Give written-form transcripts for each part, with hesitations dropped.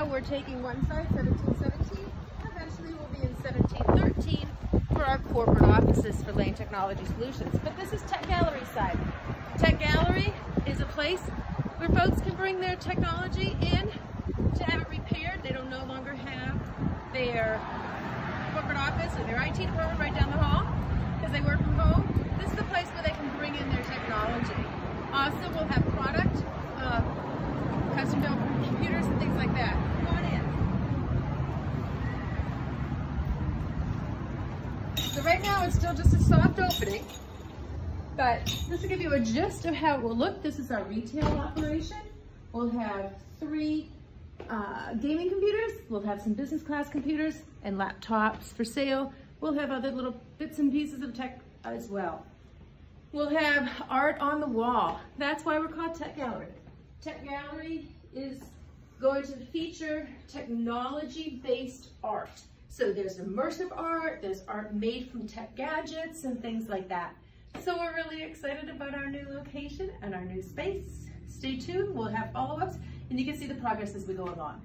now we're taking one side, 1717. Eventually we'll be in 1713 for our corporate offices for Lane Technology Solutions. But this is Tech Gallery side. Tech Gallery is a place where folks can bring their technology in to have it repaired. They don't no longer have their corporate office or their IT department right down the hall because they work from home. This is the place where they can bring in their technology. Also, we'll have product, custom built computers and things like that. Come on in. So right now it's still just a soft opening, but this will give you a gist of how it will look. This is our retail operation. We'll have 3 gaming computers. We'll have some business class computers and laptops for sale. We'll have other little bits and pieces of tech as well. We'll have art on the wall. That's why we're called Tech Gallery. Tech Gallery is going to feature technology-based art. So there's immersive art, there's art made from tech gadgets and things like that. So we're really excited about our new location and our new space. Stay tuned, we'll have follow-ups and you can see the progress as we go along.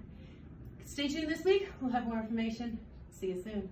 Stay tuned this week, we'll have more information. See you soon.